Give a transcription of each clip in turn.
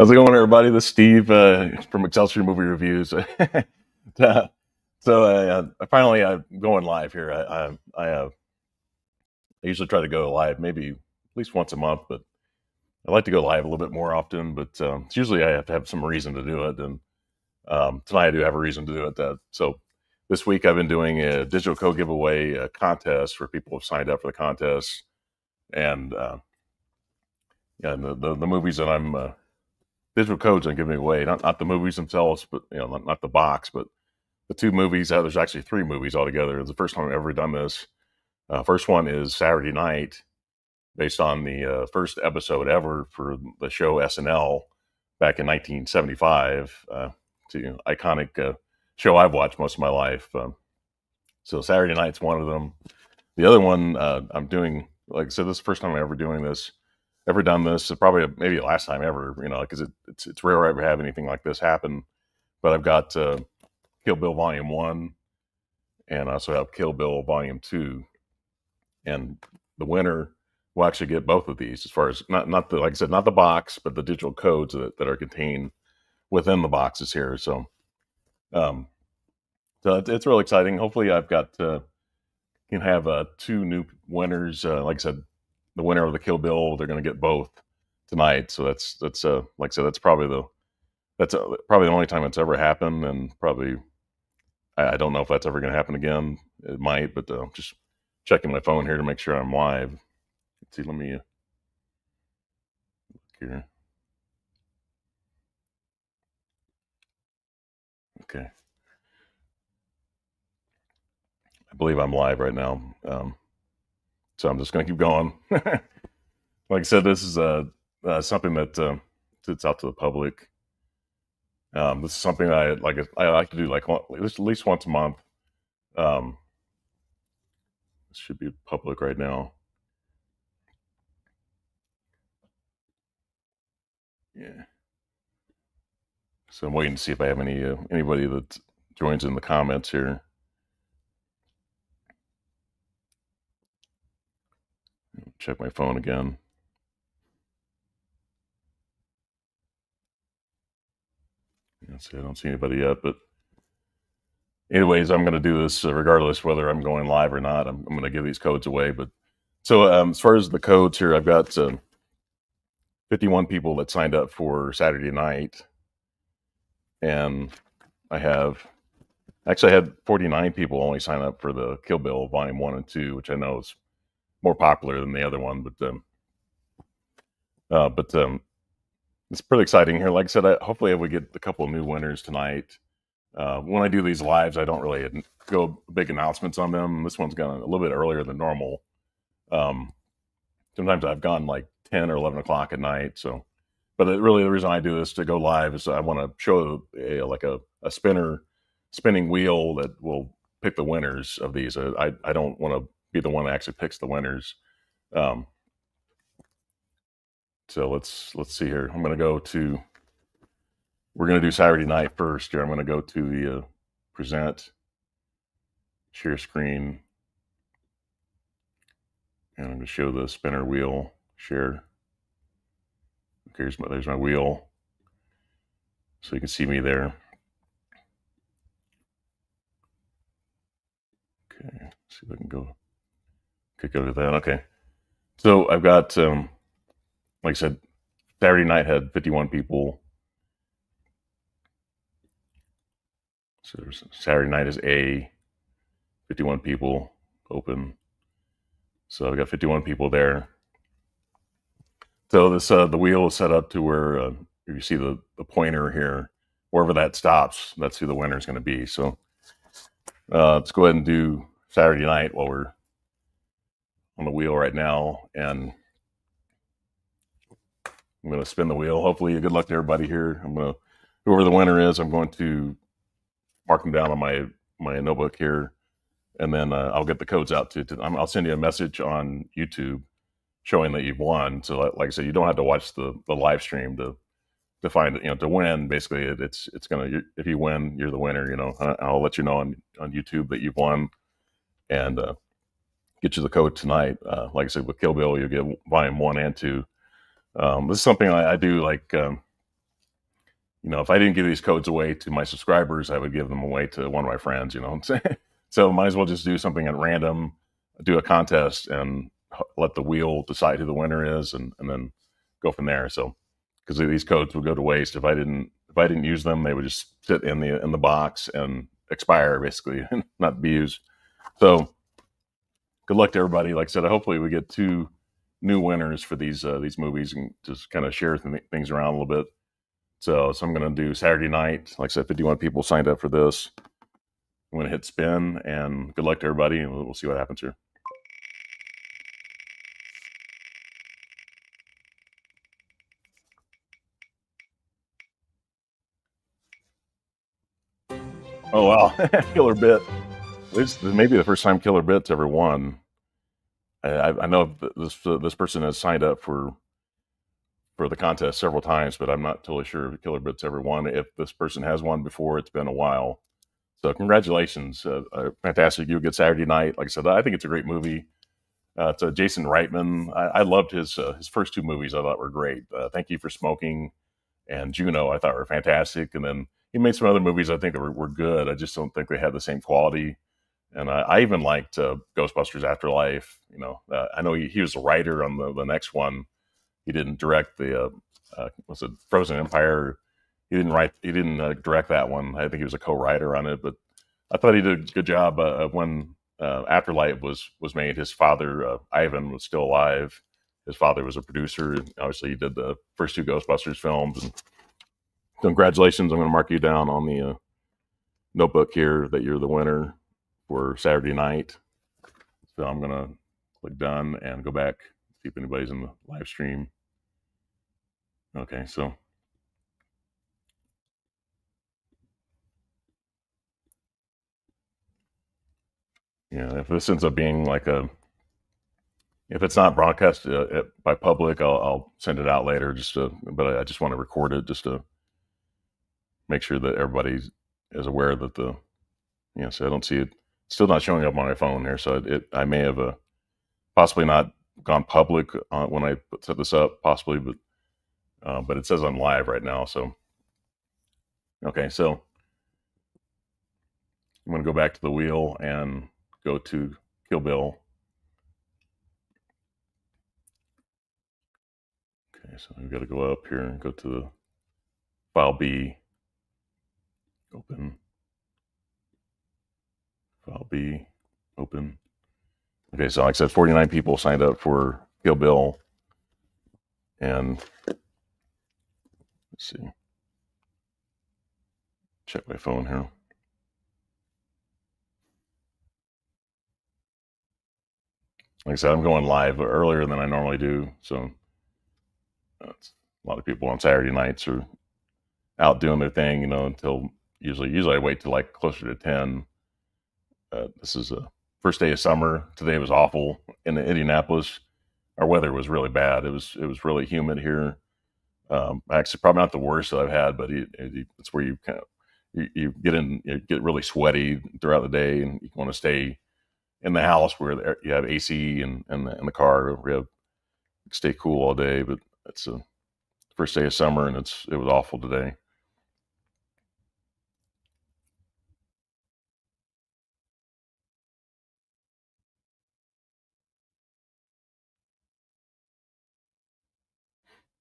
How's it going, everybody? This is Steve from Excelsior Movie Reviews. Uh, I finally I'm going live here. I usually try to go live maybe at least once a month, but I like to go live a little bit more often. But it's usually I have to have some reason to do it, and tonight I do have a reason to do it. So this week I've been doing a digital code giveaway contest where people have signed up for the contest, and yeah, the movies that I'm digital codes I'm giving away, not the movies themselves, but not the box, but the two movies. There's actually three movies altogether. It's the first time I've ever done this. First one is Saturday Night, based on the first episode ever for the show SNL back in 1975. Iconic show I've watched most of my life. So Saturday Night's one of them. The other one I'm doing, like I said, this is the first time I'm ever doing this, ever done this. It's probably maybe the last time ever, because it's rare I ever have anything like this happen. But I've got Kill Bill Volume 1, and I also have Kill Bill Volume 2. And the winner will actually get both of these, as far as not the, like I said, not the box, but the digital codes that are contained within the boxes here. Um, so it's really exciting. Hopefully, I've got can have two new winners. Like I said, the winner of the Kill Bill, they're going to get both tonight. So that's like I said, that's probably the only time it's ever happened, and probably I don't know if that's ever going to happen again. It might, but just checking my phone here to make sure I'm live. Let's see, let me look here. Okay, I believe I'm live right now. So I'm just going to keep going. Like I said, this is something that sits out to the public. This is something I like to do like at least once a month. This should be public right now. Yeah. So I'm waiting to see if I have anybody that joins in the comments here. Check my phone again. Let's see, I don't see anybody yet, but anyways, I'm going to do this regardless whether I'm going live or not. I'm going to give these codes away. But so as far as the codes here, I've got 51 people that signed up for Saturday Night, and I had 49 people only sign up for the Kill Bill Volume 1 and 2, which I know is more popular than the other one, but it's pretty exciting here. Like I said, hopefully I would get a couple of new winners tonight. When I do these lives, I don't really go big announcements on them. This one's gone a little bit earlier than normal. Sometimes I've gone like 10 or 11 o'clock at night. So, but really the reason I do this to go live is I want to show a spinning wheel that will pick the winners of these. I don't want to be the one that actually picks the winners. Um, so let's see here. We're going to do Saturday Night first here. I'm going to go to the present, share screen, and I'm going to show the spinner wheel, share. Okay, there's my wheel. So you can see me there. Okay, let's see if I can click over that. Okay. So I've got, like I said, Saturday Night had 51 people. So Saturday Night is A, 51 people, open. So I've got 51 people there. So this the wheel is set up to where you see the pointer here. Wherever that stops, that's who the winner is going to be. So let's go ahead and do Saturday Night while we're on the wheel right now. And I'm going to spin the wheel. Hopefully, good luck to everybody here. Whoever the winner is, I'm going to mark them down on my notebook here, and then I'll get the codes out I'll send you a message on YouTube showing that you've won. So, like I said, you don't have to watch the live stream to find it. To win. Basically, it's gonna. If you win, you're the winner. I'll let you know on YouTube that you've won, and get you the code tonight. Like I said, with Kill Bill, you'll get Volume 1 and 2. This is something I do like. if I didn't give these codes away to my subscribers, I would give them away to one of my friends. You know what I'm saying? So might as well just do something at random, do a contest, and let the wheel decide who the winner is, and then go from there. So because these codes would go to waste if I didn't use them, they would just sit in the box and expire basically, and not be used. So good luck to everybody. Like I said, hopefully we get two new winners for these movies and just kind of share things around a little bit. So I'm going to do Saturday night. Like I said, 51 people signed up for this. I'm going to hit spin, and good luck to everybody, and we'll see what happens here. Oh wow, Killer Bit. This may be the first time Killer Bit's ever won. I know this person has signed up for the contest several times, but I'm not totally sure if Killer Bit's ever won. If this person has won before, it's been a while. So congratulations, fantastic! You get Saturday night. Like I said, I think it's a great movie. It's Jason Reitman. I loved his first two movies. I thought were great. Thank You for Smoking and Juno. I thought were fantastic. And then he made some other movies I think that were good. I just don't think they had the same quality. And I even liked Ghostbusters Afterlife. I know he was a writer on the next one. He didn't direct the what's it, Frozen Empire. He didn't write. He didn't direct that one. I think he was a co-writer on it. But I thought he did a good job when Afterlife was made. His father Ivan was still alive. His father was a producer. And obviously, he did the first two Ghostbusters films. And congratulations! I'm going to mark you down on the notebook here that you're the winner for Saturday night. So I'm going to click done and go back, see if anybody's in the live stream. Okay, so yeah, if this ends up being like if it's not broadcast by public, I'll send it out later. But I just want to record it just to make sure that everybody is aware that so I don't see it. It's still not showing up on my phone here, so I may have possibly not gone public when I set this up, possibly, but it says I'm live right now. So okay, so I'm going to go back to the wheel and go to Kill Bill. Okay, so we've got to go up here and go to the file B, open, file B, open. Okay, so like I said, 49 people signed up for Kill Bill, and let's see, check my phone here. Like I said, I'm going live earlier than I normally do, so a lot of people on Saturday nights are out doing their thing, until usually I wait till like closer to 10. This is a first day of summer. Today was awful in Indianapolis. Our weather was really bad. It was really humid here. Actually, probably not the worst that I've had, but it's where you kind of you get really sweaty throughout the day, and you want to stay in the house where you have AC and in the car. We have stay cool all day, but it's a first day of summer, and it was awful today.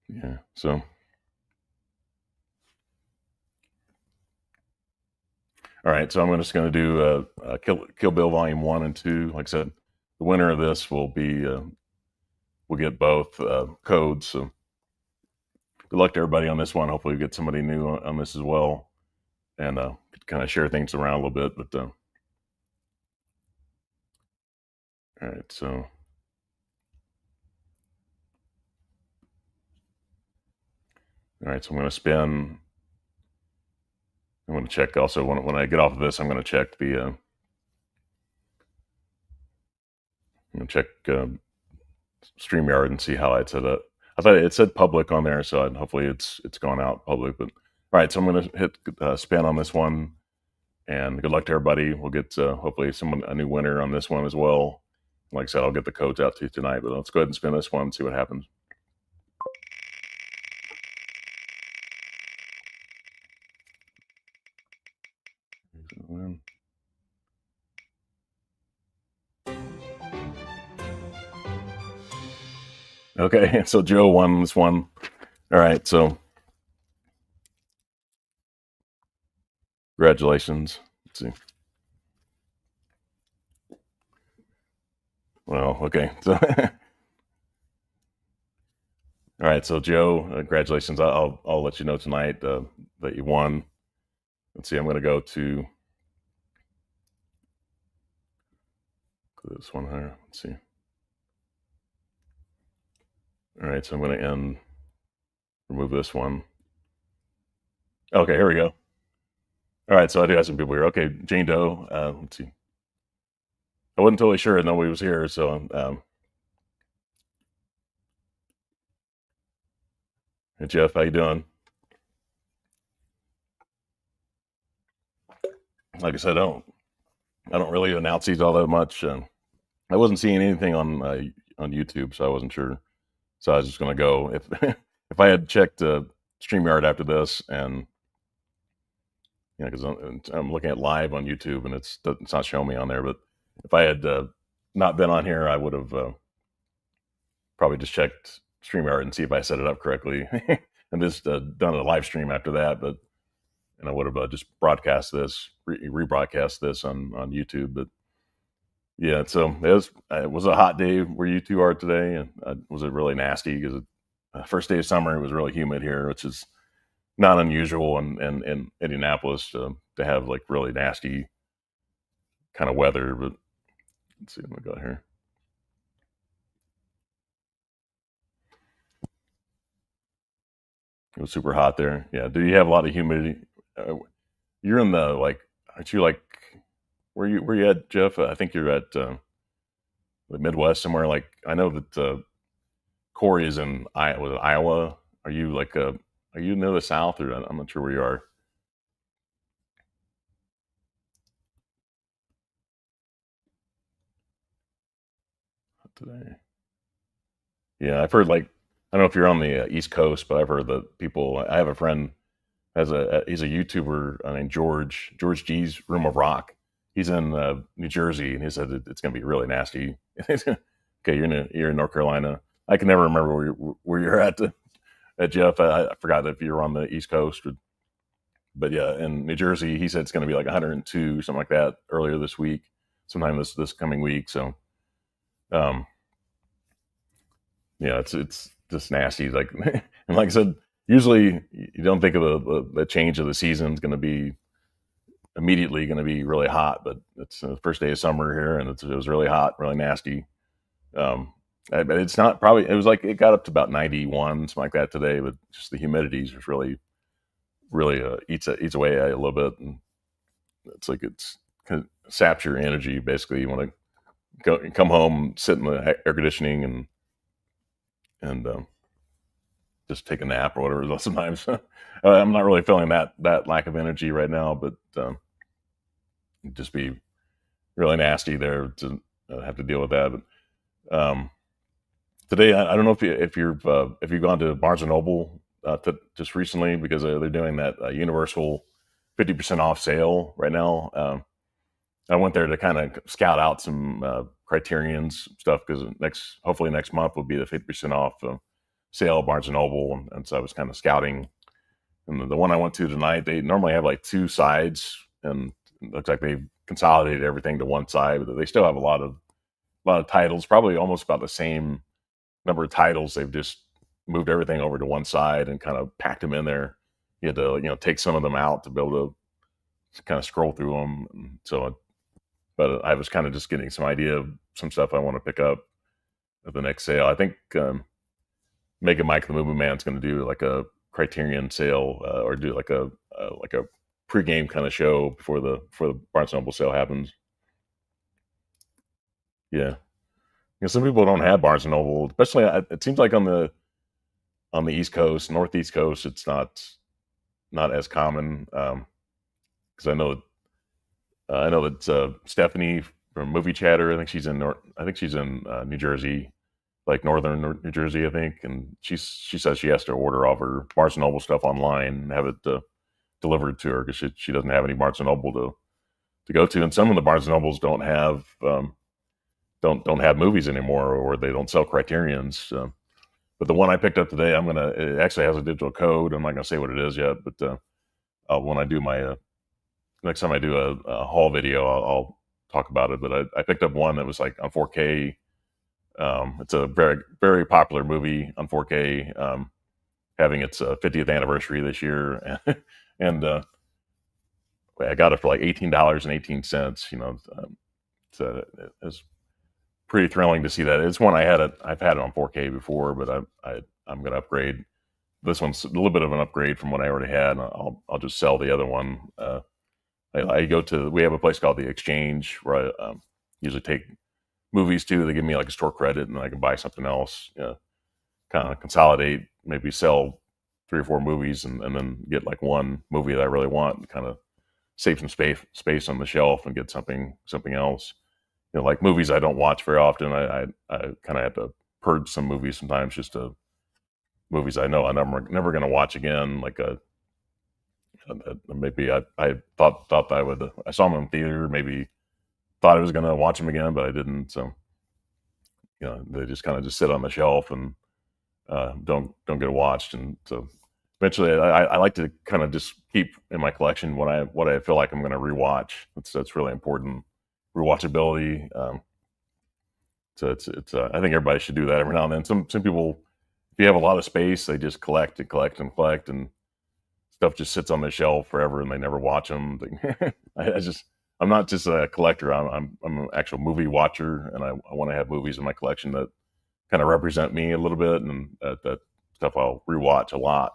Yeah. So, all right. So I'm just going to do Kill Bill Volume 1 and 2. Like I said, the winner of this will get both codes. So good luck to everybody on this one. Hopefully, we get somebody new on this as well, and kind of share things around a little bit. But all right. So all right. So I'm going to spin. I'm going to check also when I get off of this. I'm going to check I'm going to check StreamYard and see how I set up. I thought it said public on there, so hopefully it's gone out public. But all right, so I'm going to hit spin on this one, and good luck to everybody. We'll get hopefully a new winner on this one as well. Like I said, I'll get the codes out to you tonight. But let's go ahead and spin this one and see what happens. Okay, so Joe won this one. All right, so congratulations. Let's see. Well, okay. So, all right. So, Joe, congratulations. I'll let you know tonight that you won. Let's see. I'm going to go to this one here. Let's see. All right. So I'm going to remove this one. Okay. Here we go. All right. So I do have some people here. Okay. Jane Doe. Let's see. I wasn't totally sure. Nobody was here. So, hey, Jeff, how you doing? Like I said, I don't really announce these all that much. I wasn't seeing anything on YouTube, so I wasn't sure. So I was just going to go if if I had checked Streamyard after this, and because I'm looking at live on YouTube and it's not showing me on there. But if I had not been on here, I would have probably just checked Streamyard and see if I set it up correctly, and just done a live stream after that. But and I would have just broadcast this, rebroadcast this on YouTube. But yeah, so it was a hot day where you two are today, and was it really nasty because first day of summer it was really humid here, which is not unusual in Indianapolis to have like really nasty kind of weather. But let's see what we got here. It was super hot there. Yeah. Do you have a lot of humidity? You're in the like, aren't you like where you at, Jeff? I think you're at the Midwest somewhere. Like I know that Corey is in Iowa. Are you like are you near the South, or I'm not sure where you are today? Yeah, I've heard like I don't know if you're on the East Coast, but I've heard that people. I have a friend has he's a YouTuber named George G's Room of Rock. He's in New Jersey, and he said it's going to be really nasty. Okay, you're in North Carolina. I can never remember where you're at Jeff. I forgot if you're on the East Coast, but yeah, in New Jersey, he said it's going to be like 102 something like that earlier this week, sometime this coming week. So, um, yeah, it's just nasty. Like and like I said, usually you don't think of the change of the season is going to be immediately going to be really hot, but it's the first day of summer here, and it was really hot, really nasty. But it's not probably. It was like it got up to about 91, something like that today, but just the humidity is really eats away at you a little bit, and it's like it's kind of saps your energy. Basically, you want to come home, sit in the air conditioning, and just take a nap or whatever. Sometimes I'm not really feeling that lack of energy right now, but just be really nasty there to have to deal with that. But today, I don't know if you've gone to Barnes and Noble just recently because they're doing that Universal 50% off sale right now. I went there to kind of scout out some Criterion's stuff because hopefully next month will be the 50% off sale at Barnes and Noble, and so I was kind of scouting. And the one I went to tonight, they normally have like two sides, and it looks like they've consolidated everything to one side, but they still have a lot of titles, probably almost about the same number of titles. They've just moved everything over to one side and kind of packed them in there. You had to take some of them out to be able to kind of scroll through them. And so, but I was kind of just getting some idea of some stuff I want to pick up at the next sale. I think Mega Mike the Movie Man's going to do like a Criterion sale or do like a pregame kind of show before the Barnes and Noble sale happens. Yeah, some people don't have Barnes and Noble, especially it seems like on the East Coast, Northeast Coast, it's not as common because I know that Stephanie from Movie Chatter. I think she's in New Jersey, like northern New Jersey, I think, and she says she has to order all of her Barnes and Noble stuff online and have it delivered to her because she doesn't have any Barnes and Noble to go to, and some of the Barnes and Nobles don't have movies anymore, or they don't sell Criterion's. But the one I picked up today, it actually has a digital code. I'm not gonna say what it is yet, but when I do my next time I do a haul video, I'll talk about it. But I picked up one that was like on 4K. It's a very very popular movie on 4K, having its 50th anniversary this year, and I got it for like $18.18. So it's pretty thrilling to see that. It's one I've had it on 4K before, but I'm going to upgrade. This one's a little bit of an upgrade from what I already had. I'll just sell the other one. We have a place called the Exchange where I usually take movies to. They give me like a store credit, and I can buy something else. Kind of consolidate, maybe sell 3 or 4 movies, and then get like one movie that I really want, and kind of save some space on the shelf and get something else. Like movies I don't watch very often. I kind of have to purge some movies sometimes, just to movies I know I'm never going to watch again. Like maybe I thought that I saw them in theater, maybe thought I was going to watch them again, but I didn't. So they just kind of just sit on the shelf and don't get watched. And so eventually, I like to kind of just keep in my collection what I feel like I'm going to rewatch. That's really important. Rewatchability. So I think everybody should do that every now and then. Some people, if you have a lot of space, they just collect and collect and collect, and stuff just sits on the shelf forever, and they never watch them. I'm not just a collector. I'm an actual movie watcher, and I want to have movies in my collection that kind of represent me a little bit, and that stuff I'll rewatch a lot.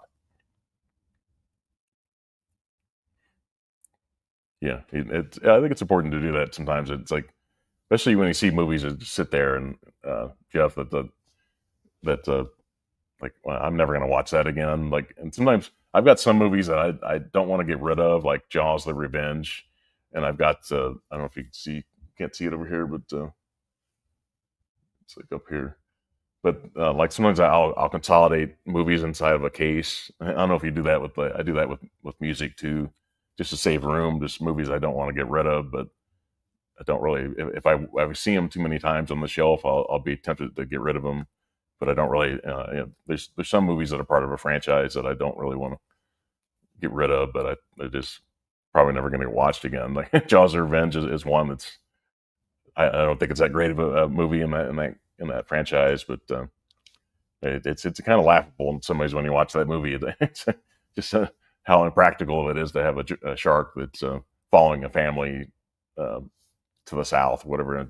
Yeah, I think it's important to do that sometimes. It's like, especially when you see movies that just sit there, and Jeff, that like, well, I'm never gonna watch that again. Like, and sometimes I've got some movies that I don't want to get rid of, like Jaws: The Revenge, and I've got I don't know if you can see, can't see it over here, but it's like up here. But like sometimes I'll consolidate movies inside of a case. I don't know if you do that I do that with music too, just to save room. Just movies I don't want to get rid of, but I don't really. If I see them too many times on the shelf, I'll be tempted to get rid of them. But I don't really. There's some movies that are part of a franchise that I don't really want to get rid of, but they're just probably never going to get watched again. Like Jaws: of Revenge is one that's I don't think it's that great of a movie in that franchise, but it's kind of laughable in some ways when you watch that movie. It's just how impractical it is to have a shark that's following a family uh, to the south, whatever.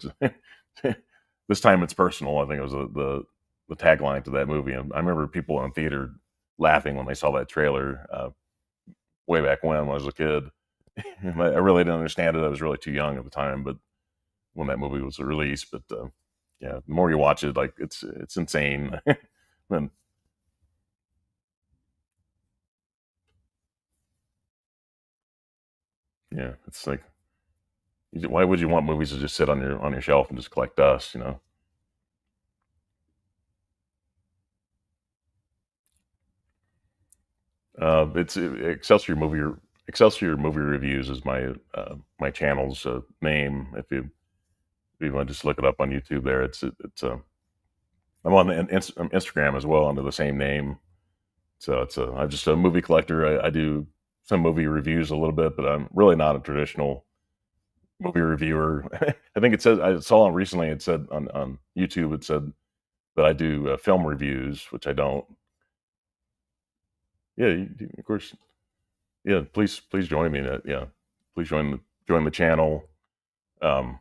This time it's personal. I think it was the tagline to that movie, and I remember people in theater laughing when they saw that trailer way back when I was a kid. I really didn't understand it. I was really too young at the time, but when that movie was released, but yeah, the more you watch it, like it's insane. And yeah, it's like, why would you want movies to just sit on your shelf and just collect dust? It's Excelsior Movie Reviews is my channel's name. If you want to just look it up on YouTube, there I'm on Instagram as well under the same name. So I'm just a movie collector. I do some movie reviews a little bit, but I'm really not a traditional movie reviewer. I think it says, I saw it recently. It said on YouTube, it said that I do film reviews, which I don't. Yeah, of course. Yeah, please join me in that. Yeah, please join the channel. Um,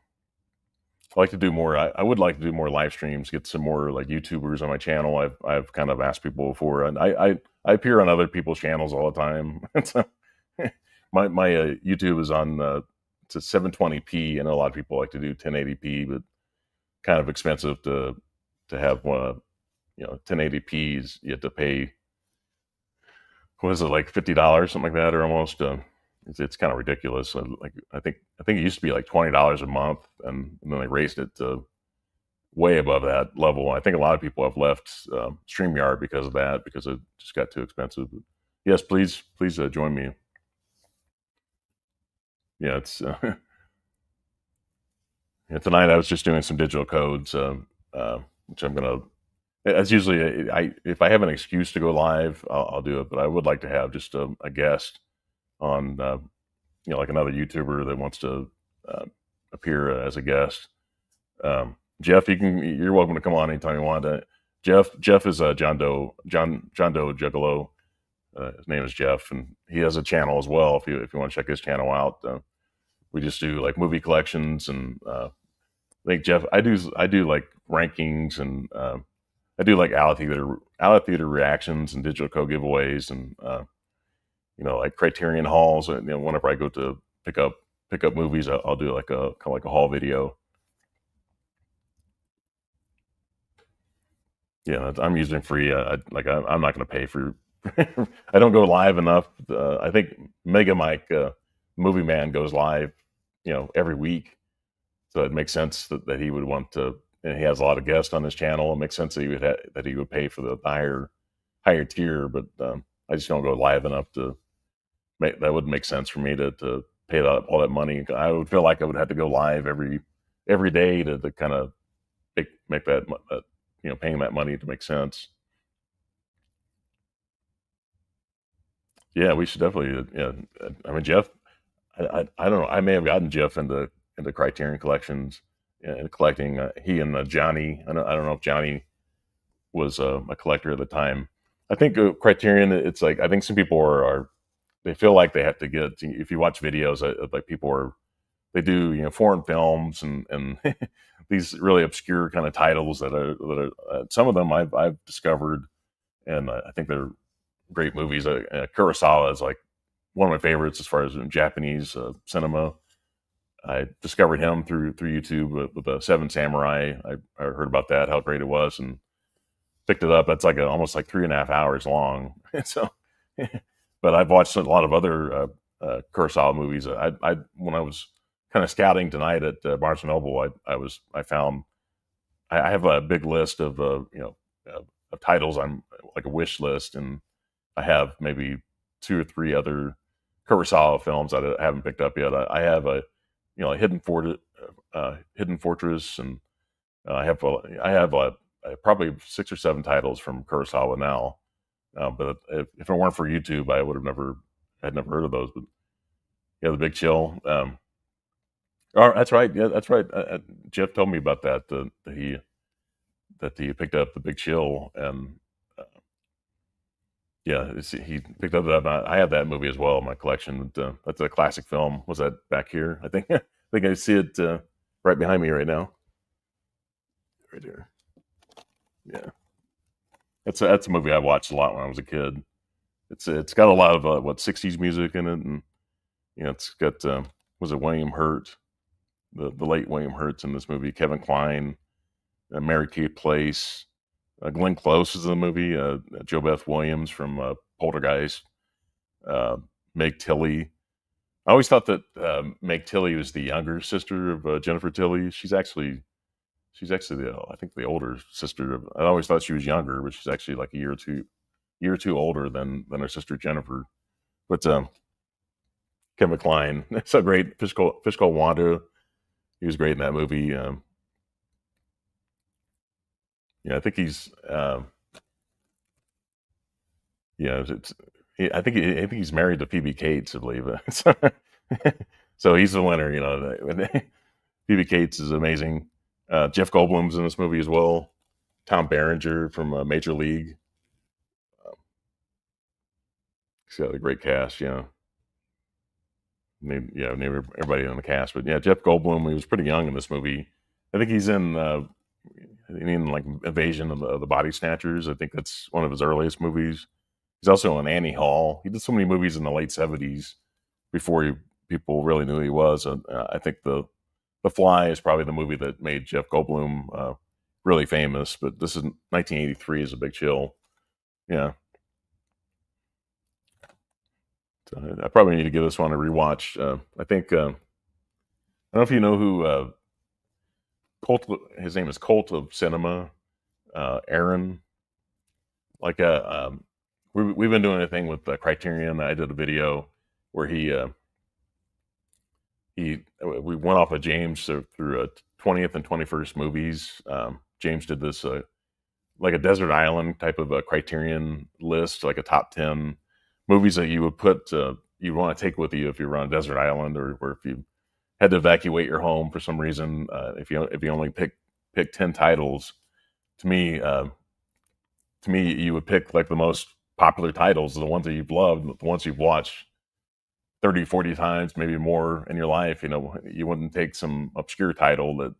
I like to do more. I would like to do more live streams, get some more like YouTubers on my channel. I've kind of asked people before, and I appear on other people's channels all the time. So my YouTube is on to 720p, and a lot of people like to do 1080p, but kind of expensive to have 1080p's. You have to pay, what is it, like $50, something like that, or almost. It's kind of ridiculous. Like I think it used to be like $20 a month, and then they raised it to way above that level. I think a lot of people have left StreamYard because of that, because it just got too expensive. But yes, please join me. Yeah, it's yeah, tonight I was just doing some digital codes, which I'm gonna That's usually I if I have an excuse to go live, I'll do it. But I would like to have just a guest on, like another YouTuber that wants to uh, appear as a guest. Jeff, you're welcome to come on anytime you want. Jeff is John Doe Juggalo. His name is Jeff, and he has a channel as well. If you want to check his channel out, we just do like movie collections, and I think Jeff, I do like rankings, and I do like out of theater reactions and digital code giveaways, and like Criterion hauls. Whenever I go to pick up movies, I'll do like a kind of like a haul video. Yeah, I'm using free. I'm not going to pay for. I don't go live enough. I think Mega Mike, Movie Man, goes live, every week, so it makes sense that he would want to. And he has a lot of guests on his channel. It makes sense that he would pay for the higher tier. But I just don't go live enough to make that would make sense for me to pay all that money. I would feel like I would have to go live every day to kind of make that paying that money to make sense. Yeah, we should definitely. Yeah, I mean Jeff. I don't know. I may have gotten Jeff into Criterion collections and collecting. He and Johnny. I don't know if Johnny was a collector at the time. I think Criterion. It's like I think some people are they feel like they have to get. If you watch videos, like people are they do foreign films and these really obscure kind of titles that are some of them I've discovered, and I think they're great movies. Kurosawa is like one of my favorites as far as Japanese cinema. I discovered him through YouTube with the Seven Samurai. I heard about that, how great it was, and picked it up. That's like almost like 3.5 hours long. So, but I've watched a lot of other Kurosawa movies. I when I was kind of scouting tonight at Barnes and Noble, I found I have a big list of of titles. I'm like a wish list, and I have maybe two or three other Kurosawa films that I haven't picked up yet. I have a Hidden Fortress, and I have probably 6 or 7 titles from Kurosawa now. But if it weren't for YouTube, I would have never heard of those. But yeah, The Big Chill. Oh, that's right. Yeah, that's right. Jeff told me about that. That he picked up The Big Chill, and yeah, he picked up that. I have that movie as well in my collection. That's a classic film. Was that back here? I think I think I see it right behind me right now. Right here. Yeah, that's a movie I watched a lot when I was a kid. It's got a lot of '60s music in it, and it's got was it William Hurt, the late William Hurt's in this movie. Kevin Kline, Mary Kate Place, Glenn Close is in the movie. Jo Beth Williams from Poltergeist. Uh, Meg Tilly. I always thought that Meg Tilly was the younger sister of Jennifer Tilly. She's actually I think the older sister. I always thought she was younger, but she's actually like a year or two older than her sister Jennifer. But Kevin Kline, so great. Fish called Wanda. He was great in that movie. Yeah, I think he's. Yeah, I think he's married to Phoebe Cates, I believe. So he's the winner. Phoebe Cates is amazing. Jeff Goldblum's in this movie as well. Tom Berenger from Major League. He's got a great cast. Name everybody on the cast, but yeah, Jeff Goldblum. He was pretty young in this movie. I think he's in like Invasion of the Body Snatchers. I think that's one of his earliest movies. He's also in Annie Hall. He did so many movies in the late '70s before people really knew who he was. I think the Fly is probably the movie that made Jeff Goldblum really famous. But this is 1983 is A Big Chill. Yeah, so I probably need to give this one a rewatch. I think I don't know if you know who Cult. His name is Cult of Cinema. Aaron. Like we've been doing a thing with Criterion. I did a video where we went off of James through 20th and 21st movies. James did this like a desert island type of a Criterion list, like a top 10 movies that you would put you want to take with you if you're on a desert island, or if you had to evacuate your home for some reason. If you only pick 10 titles, to me uh, to me you would pick like the most popular titles, the ones that you've loved, the ones you've watched 30, 40 times, maybe more in your life. You wouldn't take some obscure title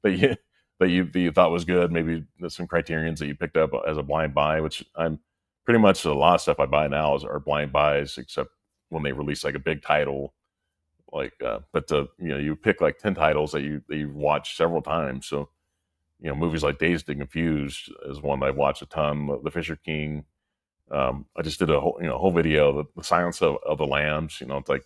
that you that you thought was good. Maybe there's some criterions that you picked up as a blind buy, which I'm pretty much a lot of stuff I buy now are blind buys, except when they release like a big title. You pick like 10 titles that you've watched several times. So movies like Dazed and Confused is one I've watched a ton. The Fisher King. I just did a whole video, the Silence of the Lambs. It's like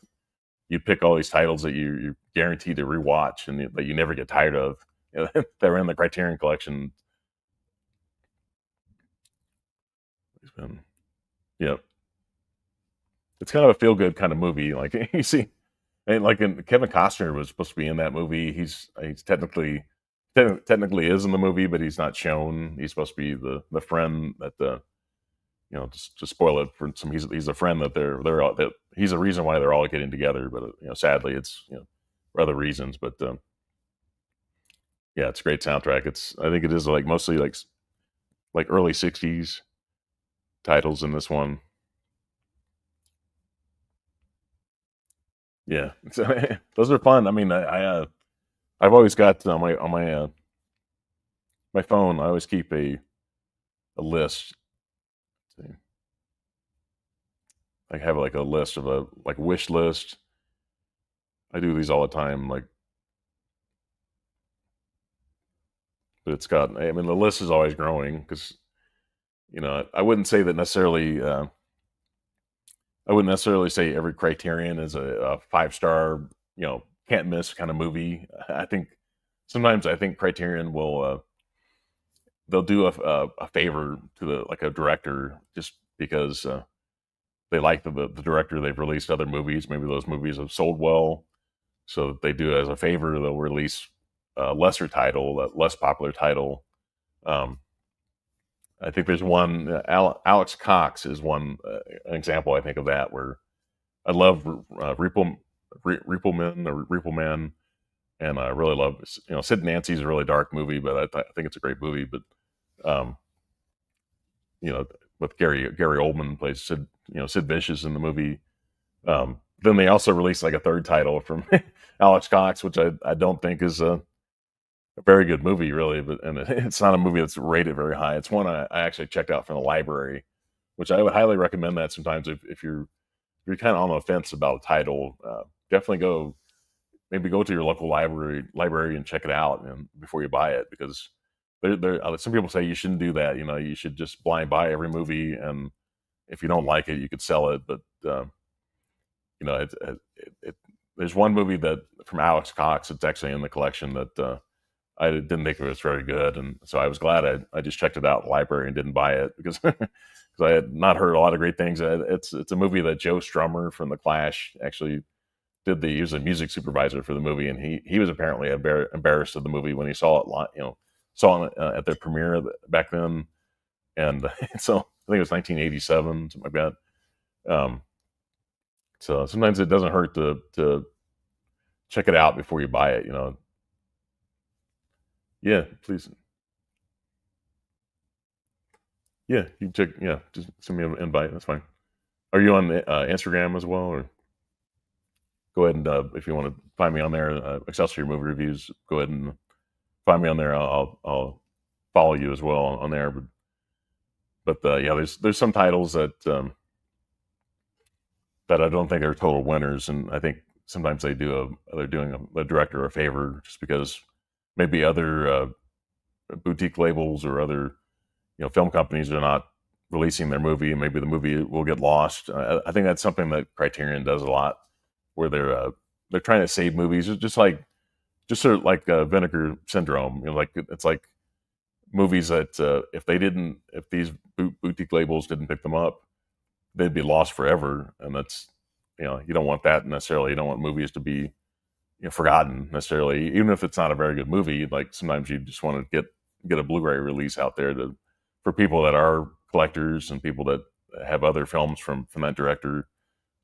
you pick all these titles that you're guaranteed to rewatch and that you never get tired of. That are in the Criterion Collection. It's been, yeah, it's kind of a feel good kind of movie. Like you see, and like Kevin Costner was supposed to be in that movie. He's technically is in the movie, but he's not shown. He's supposed to be the friend that the just to spoil it for some. He's a friend that they're all, that he's a reason why they're all getting together. But sadly, it's for other reasons. But yeah, it's a great soundtrack. I think it is like mostly like early '60s titles in this one. Yeah, those are fun. I mean, I've always got my phone. I always keep a list. I have like a list of a like wish list. I do these all the time. Like, but it's got. I mean, the list is always growing because I wouldn't say that necessarily. I wouldn't necessarily say every Criterion is a 5-star, can't miss kind of movie. I think sometimes I think Criterion will they'll do a favor to like a director just because they like the director. They've released other movies. Maybe those movies have sold well, so they do it as a favor. They'll release a lesser title, a less popular title. Um, I think there's one. Alex Cox is an example. I think of that where I love Reeple or Reeple Man, and I really love Sid and Nancy's a really dark movie, but I think it's a great movie. But um, you know, with Gary Oldman plays Sid Vicious in the movie. Then they also released like a third title from Alex Cox, which I don't think is a very good movie, really. And it's not a movie that's rated very high. It's one I actually checked out from the library, which I would highly recommend that sometimes if you're kind of on the fence about a title, definitely maybe go to your local library and check it out and before you buy it, because some people say you shouldn't do that. You should just blind buy every movie, and if you don't like it, you could sell it. But there's one movie that from Alex Cox that's actually in the collection that I didn't think it was very good, and so I was glad I just checked it out in the library and didn't buy it because because I had not heard a lot of great things. It's a movie that Joe Strummer from the Clash actually he was a music supervisor for the movie, and he was apparently embarrassed of the movie when he saw it saw it at their premiere back then, and so I think it was 1987, something like that. So sometimes it doesn't hurt to check it out before you buy it. Yeah, please. Yeah, you can check. Yeah, just send me an invite. That's fine. Are you on Instagram as well, or go ahead and if you want to find me on there, Excelsior Movie Reviews. Go ahead and find me on there. I'll follow you as well on there. But yeah, there's some titles that I don't think are total winners, and I think sometimes they're doing a director a favor just because maybe other boutique labels or other film companies are not releasing their movie, and maybe the movie will get lost. I think that's something that Criterion does a lot, where they're trying to save movies, just sort of like Vinegar Syndrome. Like it's like movies that if these boutique labels didn't pick them up, they'd be lost forever, and that's you don't want that necessarily. You don't want movies to be forgotten necessarily, even if it's not a very good movie. Like sometimes you just want to get a Blu-ray release out there to for people that are collectors and people that have other films from that director,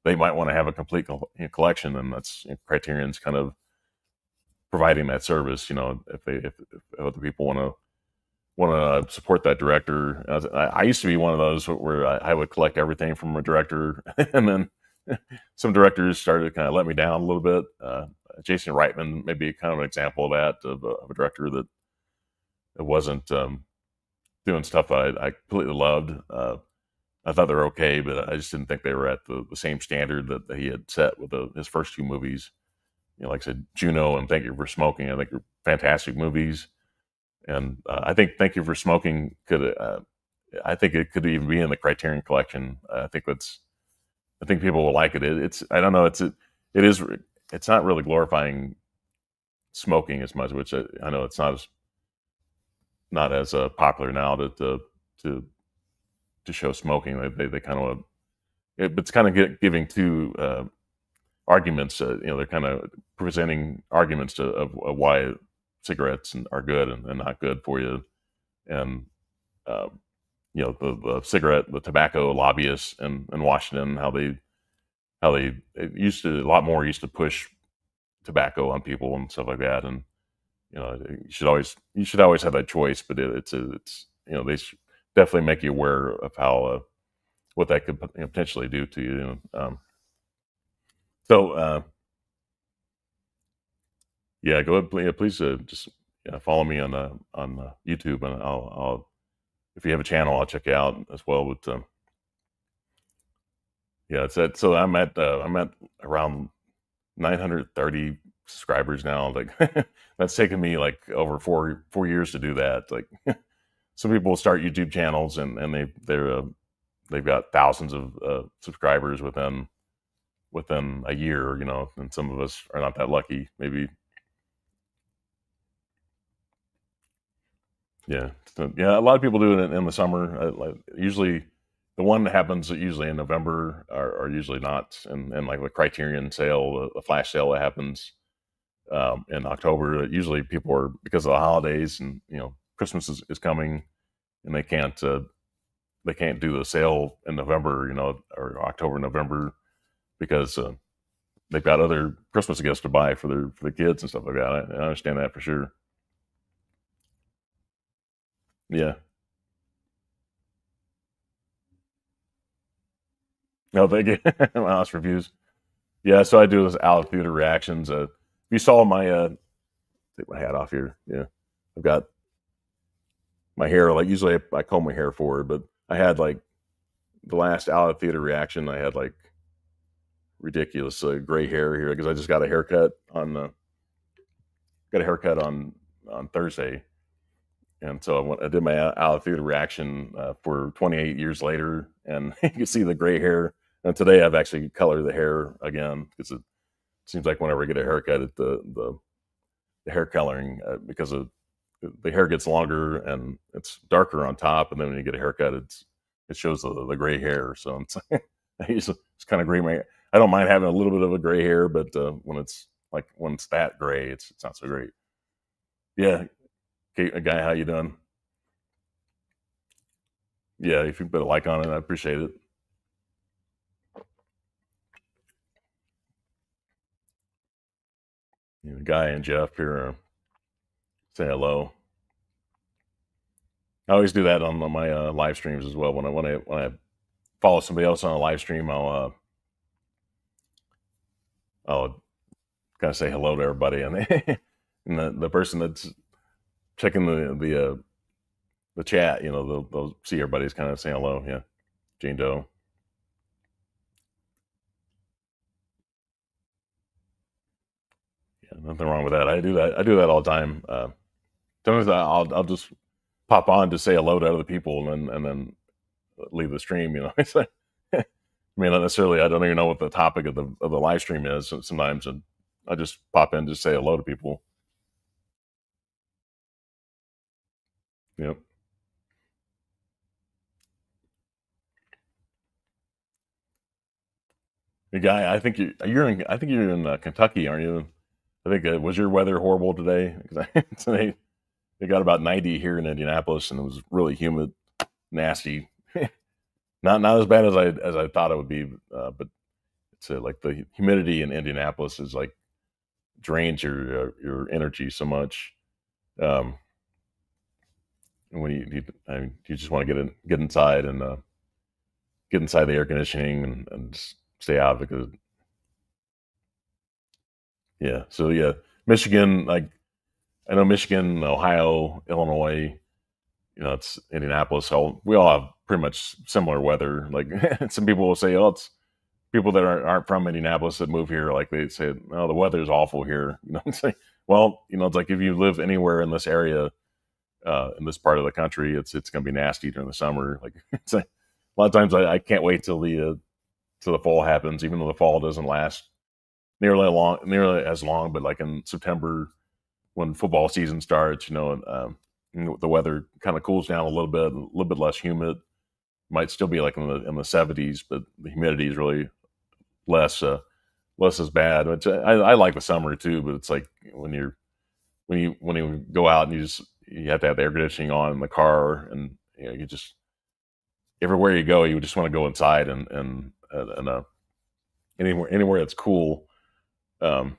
they might want to have a complete collection, and that's Criterion's kind of providing that service. If other people want to support that director. I used to be one of those where I would collect everything from a director, and then some directors started to kind of let me down a little bit. Jason Reitman may be kind of an example of that, of a director that wasn't doing stuff that I completely loved. I thought they were okay, but I just didn't think they were at the same standard that he had set with his first two movies. Like I said, Juno and Thank You for Smoking, I think are fantastic movies. And I think Thank You for Smoking I think it could even be in the Criterion Collection. I think people will like it. I don't know, it's not really glorifying smoking as much, which I know it's not as popular now to show smoking. They kind of, it's kind of giving two arguments. They're kind of presenting arguments of why cigarettes are good and not good for you, and the tobacco lobbyists in Washington, how they used to push tobacco on people and stuff like that, and you should always have that choice, but they definitely make you aware of how what that could potentially do to you. So yeah, go ahead, please just follow me on YouTube, and I'll if you have a channel, I'll check you out as well. But yeah, so I'm at around 930 subscribers now. Like that's taken me like over 4 years to do that. Like some people start YouTube channels and they've got thousands of subscribers within a year, and some of us are not that lucky. Maybe. Yeah. So, yeah, a lot of people do it in the summer. Usually the one that happens usually in November are usually not, and like the Criterion sale, the flash sale that happens in October. Usually people are, because of the holidays and Christmas is coming, and they can't do the sale in November, or October, November, because they've got other Christmas gifts to buy for the kids and stuff like that. I understand that for sure. Yeah. No, thank you. My house reviews. Yeah, so I do this out of theater reactions. If you saw my take my hat off here. Yeah, I've got my hair, like usually I comb my hair forward, but I had like the last out of theater reaction. I had like ridiculous gray hair here because I just got a haircut on Thursday, and so I did my out of theater reaction for 28 years later, and you can see the gray hair. And today I've actually colored the hair again because it seems like whenever I get a haircut, the hair coloring because of the hair gets longer and it's darker on top, and then when you get a haircut, it shows the gray hair. So it's kind of gray. I don't mind having a little bit of a gray hair, but when it's that gray, it's not so great. Yeah, okay, guy, how you doing? Yeah, if you put a like on it, I appreciate it. Guy and Jeff here say hello. I always do that on my live streams as well. When I follow somebody else on a live stream, I'll kind of say hello to everybody, and and the person that's checking the chat, they'll see everybody's kind of saying hello. Yeah, Jane Doe. Yeah, nothing wrong with that. I do that all the time. Sometimes I'll just pop on to say hello to other people and then leave the stream. It's like, I mean, not necessarily. I don't even know what the topic of the live stream is. So sometimes I just pop in to say hello to people. Yep. Hey, guy, I think you're in Kentucky, aren't you? I think was your weather horrible today? Because today it got about 90 here in Indianapolis, and it was really humid. nasty. Not as bad as I thought it would be, but it's like the humidity in Indianapolis is like drains your energy so much. Um, when I mean, you just want to get inside and get inside the air conditioning and just stay out because yeah. So yeah, Michigan, like I know Michigan, Ohio, Illinois. You know, it's Indianapolis. So we all have pretty much similar weather. Like some people will say, "Oh, it's people that aren't from Indianapolis that move here." Like they say, "Oh, the weather is awful here." You know, it's like, well, you know, it's like if you live anywhere in this area, in this part of the country, it's going to be nasty during the summer. Like it's like, a lot of times I can't wait till the fall happens, even though the fall doesn't last nearly as long. But like in September when football season starts, you know, and, the weather kind of cools down a little bit less humid. Might still be like in the 70s, but the humidity is really less less as bad. Which I like the summer too, but it's like when you go out and you have to have the air conditioning on in the car, and you know you just everywhere you go, you just want to go inside and anywhere that's cool. Um,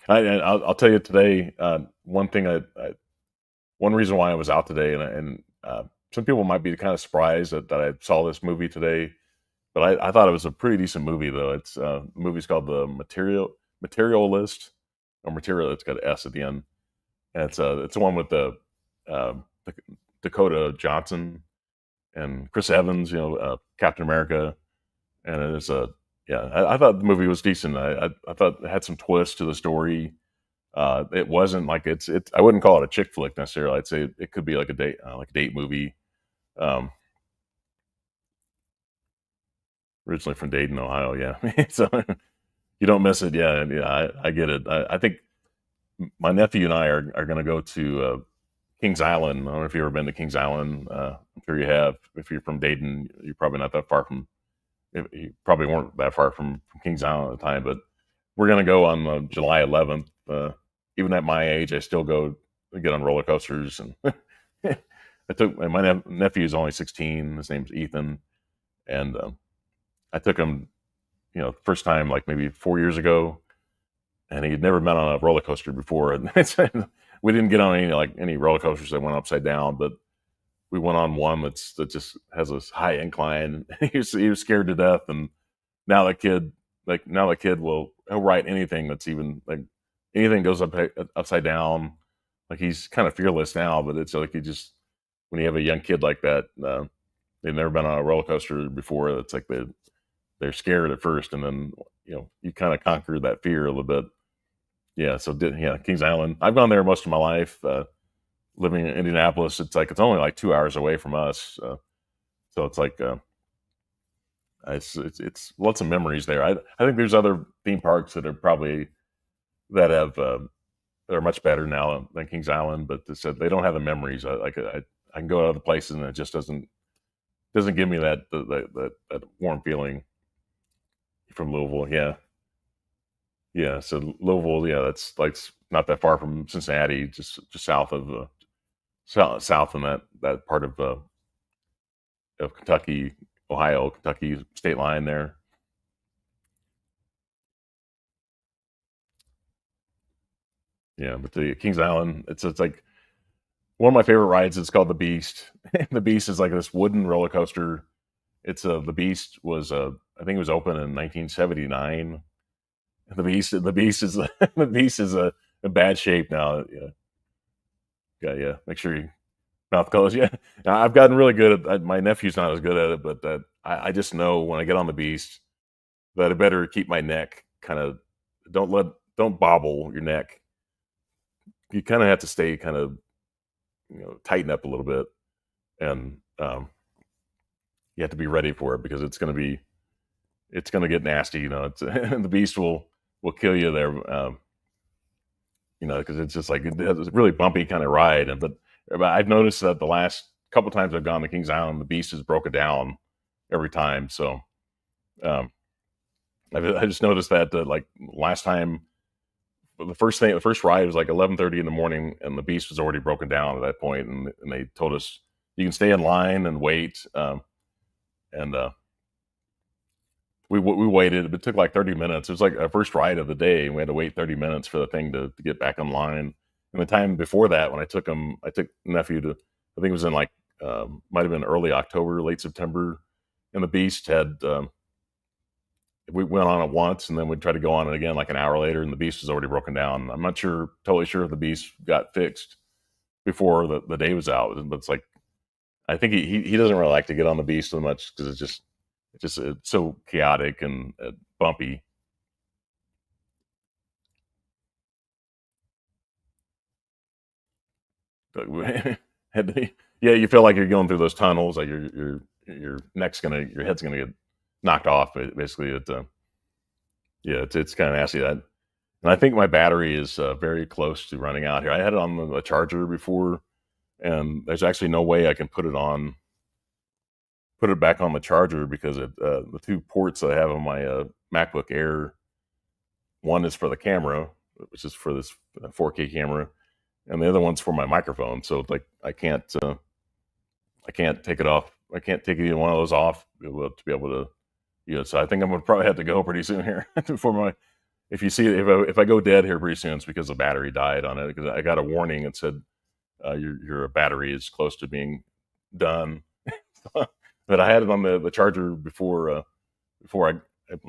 I'll tell you today. One thing one reason why I was out today, and some people might be kind of surprised that I saw this movie today, but I thought it was a pretty decent movie though. It's the movie's called The Materialist or Material. It's got an S at the end, and it's the one with the Dakota Johnson and Chris Evans. You know, Captain America, and it's a yeah. I thought the movie was decent. I thought it had some twists to the story. It wasn't like it's. I wouldn't call it a chick flick necessarily. I'd say it could be like a date movie. Um, Originally from Dayton, Ohio. Yeah, so you don't miss it. Yeah, yeah. I get it. I think my nephew and I are going to go to Kings Island. I don't know if you've ever been to Kings Island. I'm sure you have. If you're from Dayton, you're probably not that far from. You probably weren't that far from Kings Island at the time, but we're going to go on July 11th. Even at my age, I still go get on roller coasters. And I took my nephew is only 16. His name's Ethan, and I took him, you know, first time like maybe 4 years ago, and he had never been on a roller coaster before. And we didn't get on any roller coasters that went upside down, but we went on one that just has a high incline. He was scared to death, and now the kid he'll ride anything that's even like anything goes upside down. Like he's kind of fearless now, but it's like he just when you have a young kid like that, they've never been on a roller coaster before. It's like they're scared at first, and then you know you kind of conquer that fear a little bit. Yeah, so yeah, Kings Island. I've gone there most of my life. Living in Indianapolis, it's only like 2 hours away from us, so it's like it's lots of memories there. I think there's other theme parks that are probably that have that are much better now than Kings Island, but they don't have the memories. I can go to other places and it just doesn't give me that warm feeling from Louisville. Yeah, yeah. So Louisville, yeah, that's like not that far from Cincinnati, just south of south in that part of Kentucky, Ohio, Kentucky state line there. Yeah, but the Kings Island, it's like one of my favorite rides. It's called the Beast. The Beast is like this wooden roller coaster. It's the Beast was I think it was open in 1979. The Beast is the Beast is in bad shape now. Yeah, yeah, yeah. Make sure you mouth closed. Yeah, now, I've gotten really good at. My nephew's not as good at it, but that I just know when I get on the Beast that I better keep my neck kind of don't bobble your neck. You kind of have to stay kind of tighten up a little bit, and you have to be ready for it because it's going to get nasty. You know, it's the Beast will kill you there. You know, because it's just like it's a really bumpy kind of ride. But I've noticed that the last couple times I've gone to Kings Island, the Beast has broken down every time. So um, I just noticed that like last time, the first ride was like 11:30 in the morning, and the Beast was already broken down at that point, and they told us you can stay in line and wait. And we waited. It took like 30 minutes. It was like our first ride of the day, and we had to wait 30 minutes for the thing to get back online. And the time before that, when I took nephew to, I think it was in like might have been early October, late September, and the Beast had. We went on it once, and then we'd try to go on it again like an hour later, and the Beast was already broken down. I'm not totally sure if the Beast got fixed before the day was out, but it's like I think he doesn't really like to get on the Beast so much because it's so chaotic and bumpy. But yeah, you feel like you're going through those tunnels, like your your head's gonna get knocked off. Basically, yeah, it's kind of nasty. That, and I think my battery is very close to running out here. I had it on the charger before, and there's actually no way I can put it back on the charger because the two ports that I have on my MacBook Air, one is for the camera, which is for this 4K camera, and the other one's for my microphone. So like I can't take it off. I can't take either one of those off to be able to. So I think I'm gonna probably have to go pretty soon here before my. If you see if I go dead here pretty soon, it's because the battery died on it. Because I got a warning that said your battery is close to being done. But I had it on the charger before I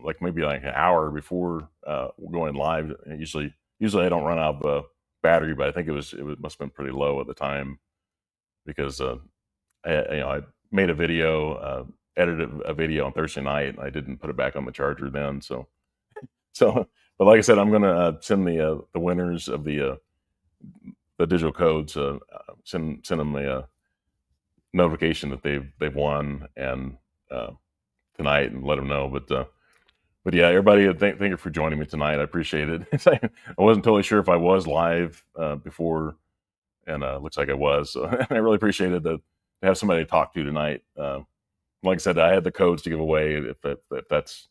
like maybe like an hour before going live. And usually I don't run out of battery, but I think it must have been pretty low at the time because I made a video, edited a video on Thursday night, and I didn't put it back on the charger then. So, but like I said, I'm gonna send the winners of the digital codes, send them a notification that they've won and tonight and let them know. But yeah, everybody, thank you for joining me tonight. I appreciate it. I wasn't totally sure if I was live before, and looks like I was. So I really appreciated to have somebody to talk to tonight. Like I said, I had the codes to give away if that's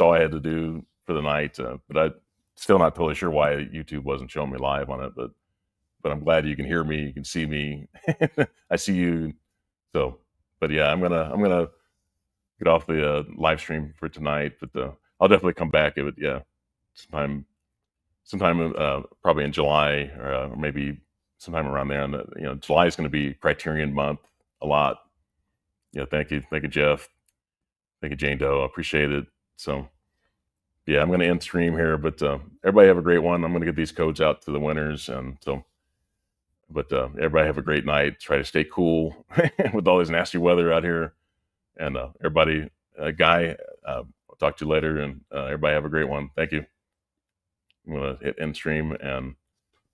all I had to do for the night. But I still not totally sure why YouTube wasn't showing me live on it. But I'm glad you can hear me, you can see me. I see you. So, but yeah, I'm gonna get off the live stream for tonight. But I'll definitely come back. Yeah, sometime probably in July or maybe sometime around there. And July is going to be Criterion month a lot. Yeah, thank you, Jeff. Thank you, Jane Doe. I appreciate it. So yeah, I'm going to end stream here, but everybody have a great one. I'm going to get these codes out to the winners, and so. But everybody have a great night. Try to stay cool with all this nasty weather out here, and everybody, Guy, I'll talk to you later, and everybody have a great one. Thank you. I'm gonna hit end stream and